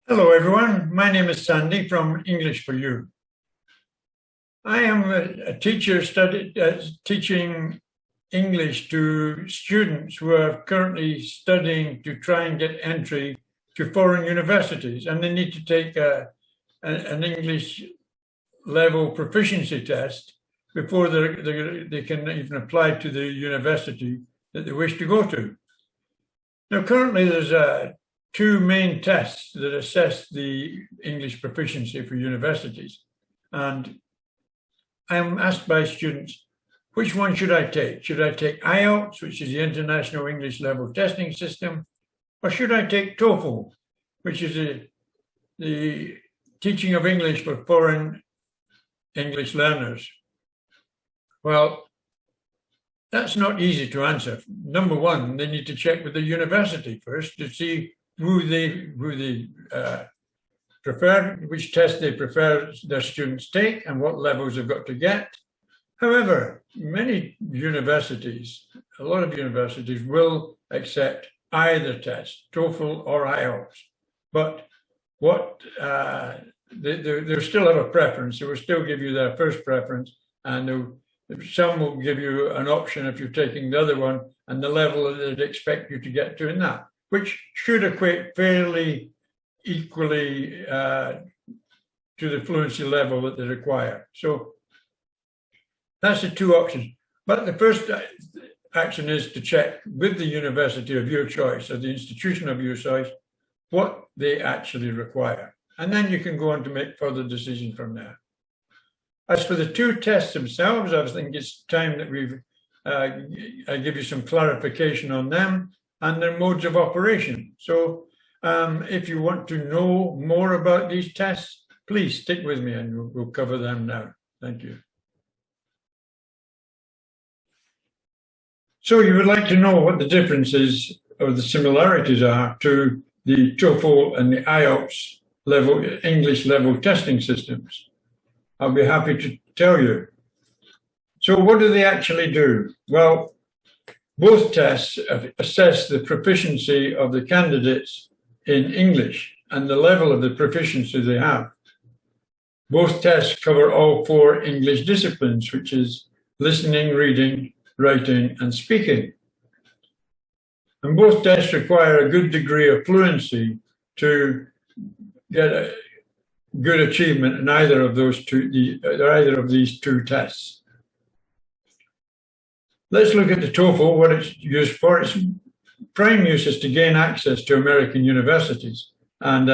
Hello everyone, my name is Sandy from English for You. I am a teacher teaching English to students who are currently studying to try and get entry to foreign universities, and they need to take an English level proficiency test before they can even apply to the university that they wish to go to. Now currently there's two main tests that assess the English proficiency for universities. And I'm asked by students, which one should I take? Should I take IELTS, which is the International English Level Testing System, or should I take TOEFL, which is the teaching of English for foreign English learners? Well, that's not easy to answer. Number one, they need to check with the university first to see who they prefer, which test they prefer their students take and what levels they've got to get. However, many universities, a lot of universities will accept either test, TOEFL or IELTS, but they'll still have a preference. They will still give you their first preference, and some will give you an option if you're taking the other one and the level that they'd expect you to get to in that, which should equate fairly equally to the fluency level that they require. So that's the two options. But the first action is to check with the university of your choice or the institution of your choice what they actually require. And then you can go on to make further decisions from there. As for the two tests themselves, I think it's time that I give you some clarification on them and their modes of operation. So if you want to know more about these tests, please stick with me and we'll cover them now. Thank you. So you would like to know what the differences or the similarities are to the TOEFL and the IELTS level, English level testing systems. I'll be happy to tell you. So what do they actually do? Well, both tests assess the proficiency of the candidates in English and the level of the proficiency they have. Both tests cover all four English disciplines, which is listening, reading, writing, and speaking. And both tests require a good degree of fluency to get a good achievement in either of these two tests. Let's look at the TOEFL, what it's used for. Its prime use is to gain access to American universities. And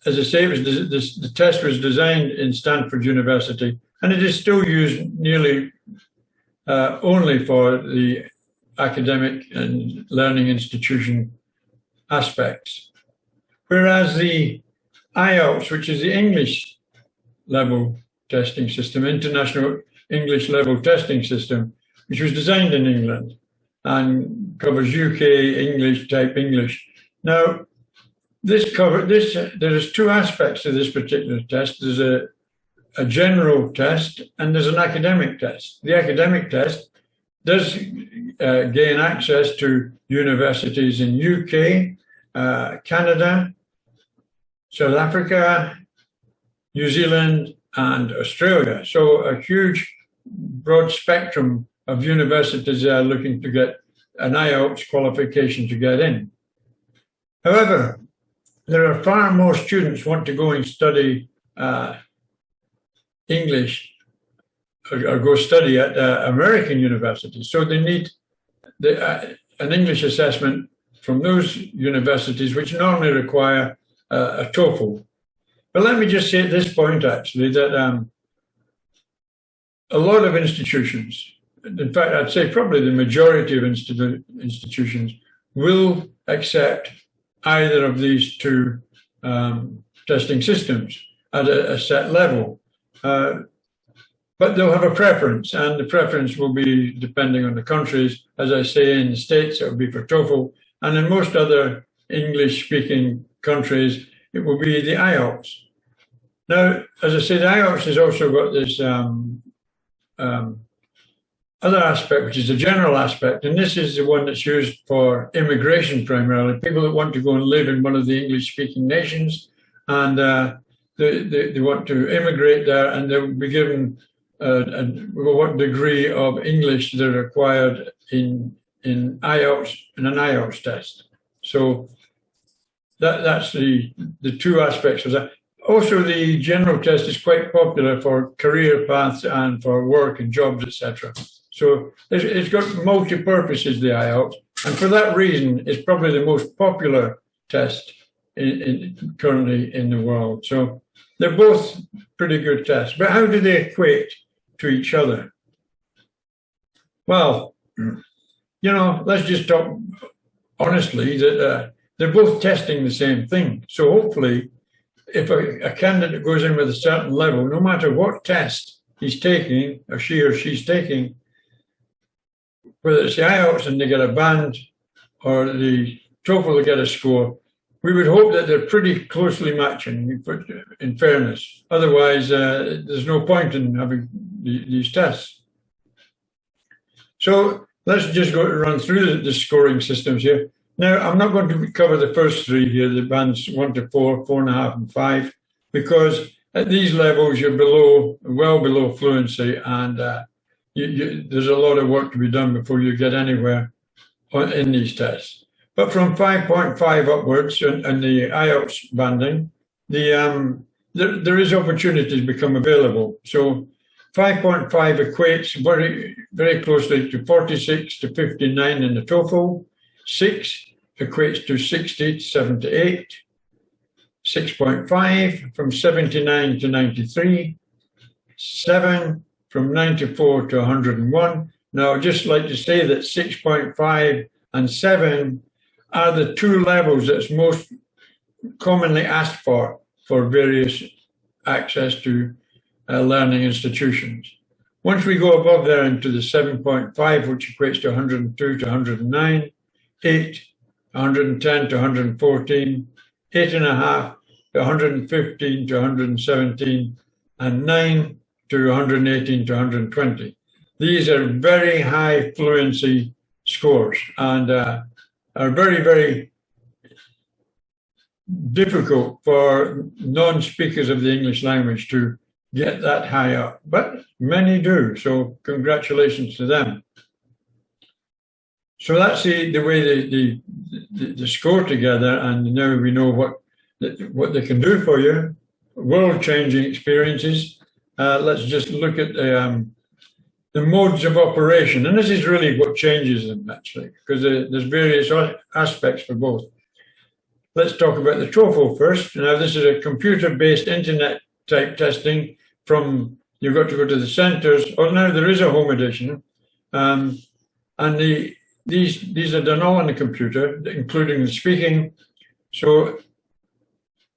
as I say, the test was designed in Stanford University, and it is still used nearly only for the academic and learning institution aspects. Whereas the IELTS, which is the English level testing system, International English Level Testing System, which was designed in England and covers UK English type English. Now, there's two aspects to this particular test. There's a general test and there's an academic test. The academic test does gain access to universities in UK, Canada, South Africa, New Zealand, and Australia. So a huge, broad spectrum of universities are looking to get an IELTS qualification to get in. However, there are far more students want to go and study English or go study at American universities. So they need an English assessment from those universities, which normally require a TOEFL. But let me just say at this point, actually, that a lot of institutions, in fact, I'd say probably the majority of institutions will accept either of these two testing systems at a set level. But they'll have a preference, and the preference will be depending on the countries. As I say, in the States, it will be for TOEFL, and in most other English-speaking countries, it will be the IELTS. Now, as I say, the IELTS has also got this other aspect, which is a general aspect, and this is the one that's used for immigration primarily, people that want to go and live in one of the English-speaking nations, and they want to immigrate there, and they'll be given what degree of English they're required in IELTS, in an IELTS test. So that's the two aspects of that. Also, the general test is quite popular for career paths and for work and jobs, etc. So it's got multi-purposes, the IELTS, and for that reason, it's probably the most popular test currently in the world. So they're both pretty good tests. But how do they equate to each other? Well, let's just talk honestly that they're both testing the same thing. So hopefully, if a candidate goes in with a certain level, no matter what test he's taking, or she or she's taking, whether it's the IELTS and they get a band, or the TOEFL they get a score, we would hope that they're pretty closely matching, in fairness. Otherwise, there's no point in having these tests. So let's just run through the scoring systems here. Now, I'm not going to cover the first three here, the bands 1 to 4, 4.5, and 5, because at these levels you're well below fluency, and there's a lot of work to be done before you get anywhere in these tests. But from 5.5 upwards in the IELTS banding, there is opportunities become available. So 5.5 equates very, very closely to 46 to 59 in the TOEFL. 6 equates to 60 to 78. 6.5 from 79 to 93. 7 from 94 to 101. Now, I'd just like to say that 6.5 and 7 are the two levels that's most commonly asked for various access to learning institutions. Once we go above there into the 7.5, which equates to 102 to 109, 8, 110 to 114, 8.5 to 115 to 117, and 9 to 118 to 120. These are very high fluency scores, and are very, very difficult for non-speakers of the English language to get that high up, but many do, so congratulations to them. So that's the way they score together, and now we know what they can do for you. World-changing experiences. Let's just look at the modes of operation, and this is really what changes them actually, because there's various aspects for both. Let's talk about the TOEFL first. Now, this is a computer-based internet type testing. You've got to go to the centres. Oh, now there is a home edition, and these are done all on the computer, including the speaking. So,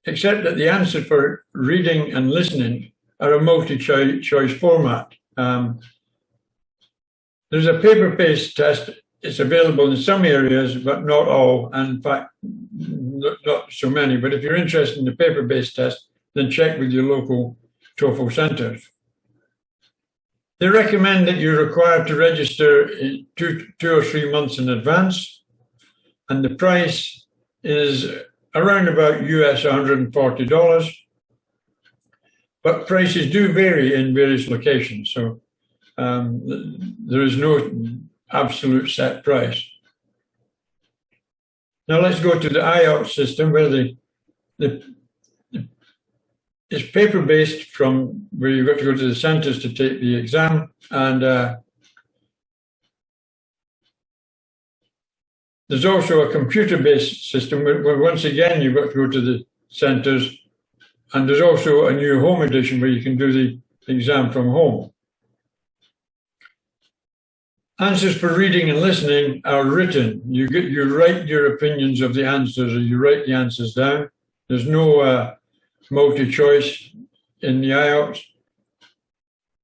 except that the answer for reading and listening are a multi-choice format. There's a paper-based test. It's available in some areas, but not all, and in fact, not so many. But if you're interested in the paper-based test, then check with your local TOEFL centres. They recommend that you're required to register 2 or 3 months in advance, and the price is around about US $140. But prices do vary in various locations, so there is no absolute set price. Now let's go to the IOP system, where it's paper-based, from where you've got to go to the centres to take the exam, and there's also a computer-based system where once again you've got to go to the centres, and there's also a new home edition where you can do the exam from home. Answers for reading and listening are written. You write your opinions of the answers, or you write the answers down. There's no multi-choice in the IELTS.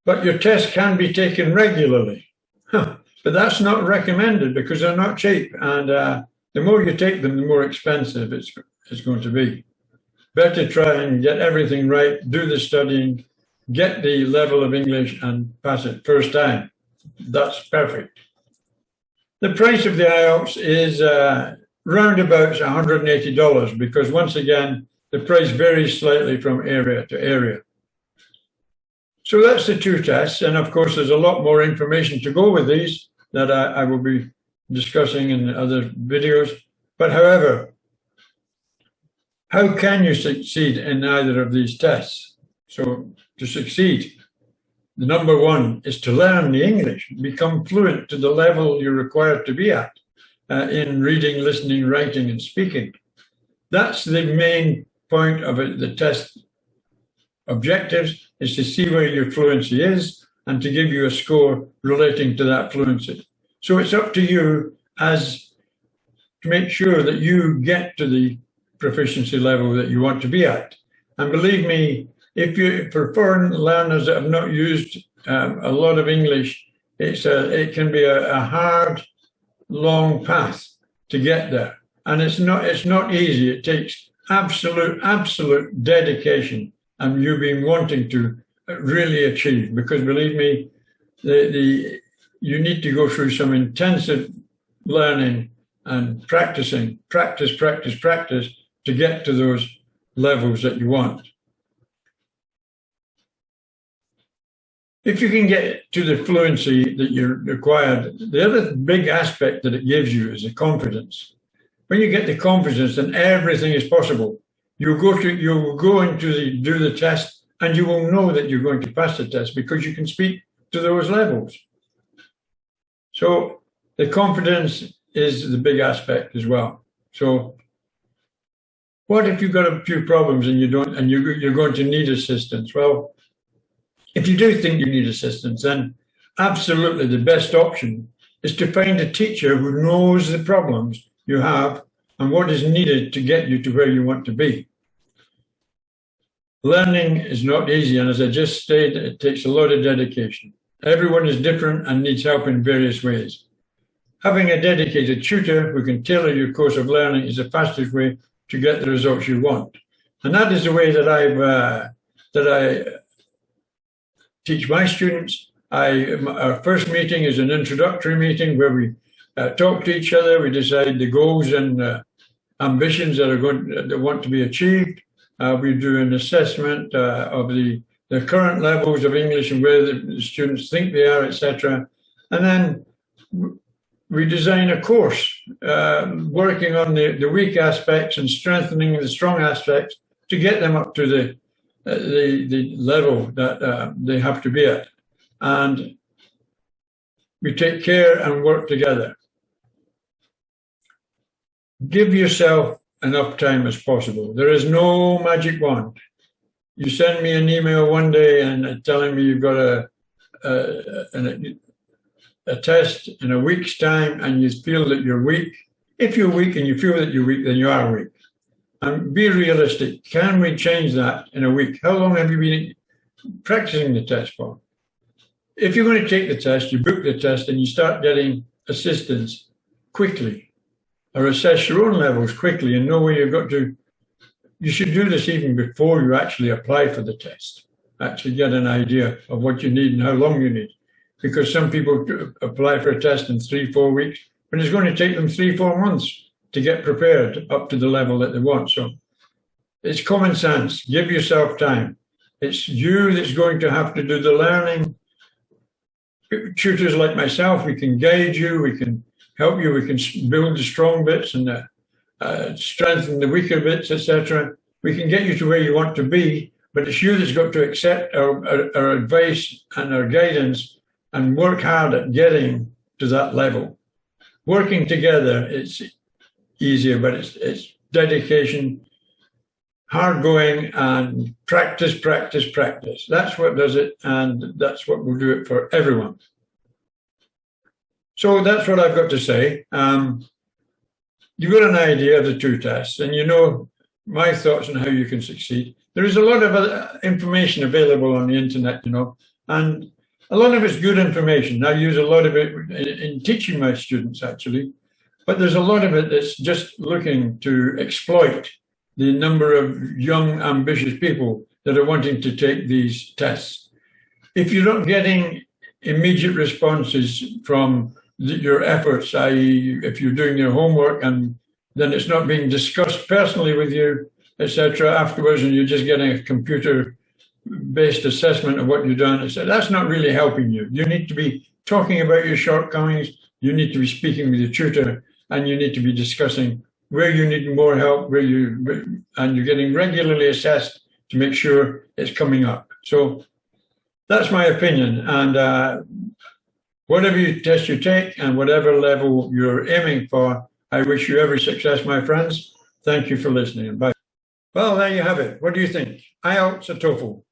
But your test can be taken regularly. But that's not recommended because they're not cheap. And the more you take them, the more expensive it's going to be. Better try and get everything right, do the studying, get the level of English and pass it first time. that's perfect. The price of the IELTS is roundabouts $180 because, once again, the price varies slightly from area to area. So that's the two tests, and of course there's a lot more information to go with these that I will be discussing in other videos. But however, how can you succeed in either of these tests? So to succeed, the number one is to learn the English, become fluent to the level you're required to be at in reading, listening, writing, and speaking. That's the main point of it. The test objectives is to see where your fluency is and to give you a score relating to that fluency. So it's up to you as to make sure that you get to the proficiency level that you want to be at. And believe me, for foreign learners that have not used a lot of English, it can be a hard, long path to get there. And it's not easy. It takes absolute dedication and you've been wanting to really achieve, because believe me, you need to go through some intensive learning and practice to get to those levels that you want. If you can get to the fluency that you're required, the other big aspect that it gives you is the confidence. When you get the confidence, then everything is possible. You will go into do the test, and you will know that you're going to pass the test because you can speak to those levels. So the confidence is the big aspect as well. So what if you've got a few problems and you're going to need assistance? Well, if you do think you need assistance, then absolutely the best option is to find a teacher who knows the problems you have and what is needed to get you to where you want to be. Learning is not easy, and as I just stated, it takes a lot of dedication. Everyone is different and needs help in various ways. Having a dedicated tutor who can tailor your course of learning is the fastest way to get the results you want. And that is the way that I teach my students. Our first meeting is an introductory meeting where we talk to each other. We decide the goals and ambitions that want to be achieved. We do an assessment of the current levels of English and where the students think they are, etc. And then we design a course working on the weak aspects and strengthening the strong aspects to get them up to the level that they have to be at. And we take care and work together. Give yourself enough time as possible. There is no magic wand. You send me an email one day and telling me you've got a test in a week's time and you feel that you're weak. If you're weak and you feel that you're weak, then you are weak. And be realistic. Can we change that in a week? How long have you been practicing the test for? If you're going to take the test, you book the test and you start getting assistance quickly, or assess your own levels quickly and know where you've got to. You should do this even before you actually apply for the test. Actually get an idea of what you need and how long you need. Because some people apply for a test in 3-4 weeks, but it's going to take them 3-4 months to get prepared up to the level that they want. So it's common sense. Give yourself time. It's you that's going to have to do the learning. Tutors like myself, we can guide you, we can help you, we can build the strong bits and strengthen the weaker bits, etc. We can get you to where you want to be, but it's you that's got to accept our advice and our guidance and work hard at getting to that level. Working together, it's easier, but it's dedication, hard going, and practice. That's what does it, and that's what will do it for everyone. So that's what I've got to say. You've got an idea of the two tests, and you know my thoughts on how you can succeed. There is a lot of information available on the internet, you know, and a lot of it's good information. I use a lot of it in teaching my students, actually, but there's a lot of it that's just looking to exploit the number of young, ambitious people that are wanting to take these tests. If you're not getting immediate responses from your efforts, i.e. if you're doing your homework and then it's not being discussed personally with you, etc. afterwards, and you're just getting a computer-based assessment of what you've done, that's not really helping you. You need to be talking about your shortcomings, you need to be speaking with your tutor, and you need to be discussing where you need more help, and you're getting regularly assessed to make sure it's coming up. So that's my opinion. And whatever test you take and whatever level you're aiming for, I wish you every success, my friends. Thank you for listening. Bye. Well, there you have it. What do you think? IELTS or TOEFL?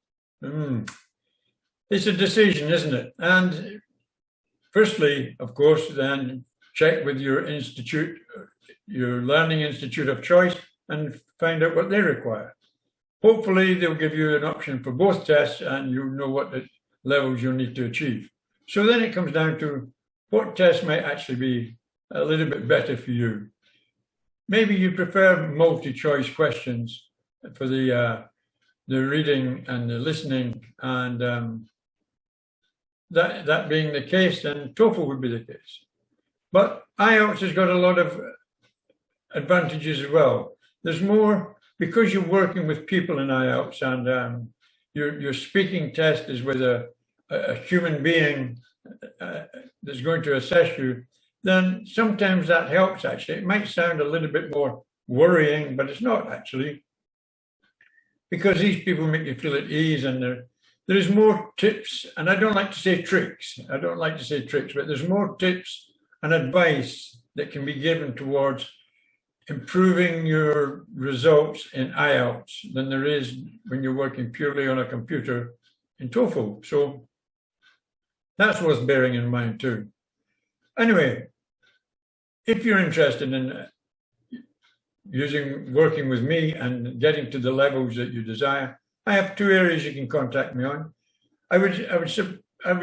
It's a decision, isn't it? And firstly, of course, then check with your institute, your learning institute of choice, and find out what they require. Hopefully, they'll give you an option for both tests and you know what the levels you'll need to achieve. So then it comes down to what test might actually be a little bit better for you. Maybe you prefer multi-choice questions for the reading and the listening, and that being the case, then TOEFL would be the case. But IELTS has got a lot of advantages as well. There's more, because you're working with people in IELTS, and your speaking test is with a human being that's going to assess you, then sometimes that helps actually. It might sound a little bit more worrying, but it's not actually, because these people make you feel at ease, and there is more tips, and I don't like to say tricks. I don't like to say tricks, but there's more tips and advice that can be given towards improving your results in IELTS than there is when you're working purely on a computer in TOEFL. So that's worth bearing in mind too. Anyway, if you're interested in working with me and getting to the levels that you desire, I have 2 areas you can contact me on. I would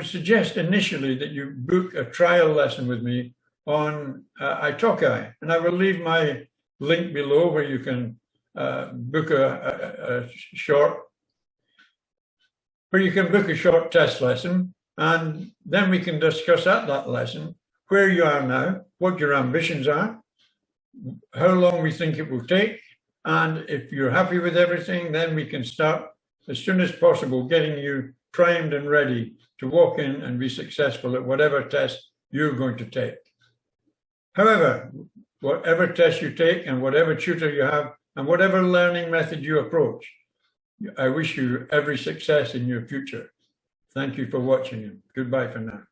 suggest initially that you book a trial lesson with me on italki, and I will leave my link below where you can book a short test lesson, and then we can discuss at that lesson where you are now, what your ambitions are, how long we think it will take, and if you're happy with everything, then we can start as soon as possible getting you primed and ready to walk in and be successful at whatever test you're going to take. However, whatever test you take and whatever tutor you have and whatever learning method you approach, I wish you every success in your future. Thank you for watching, and goodbye for now.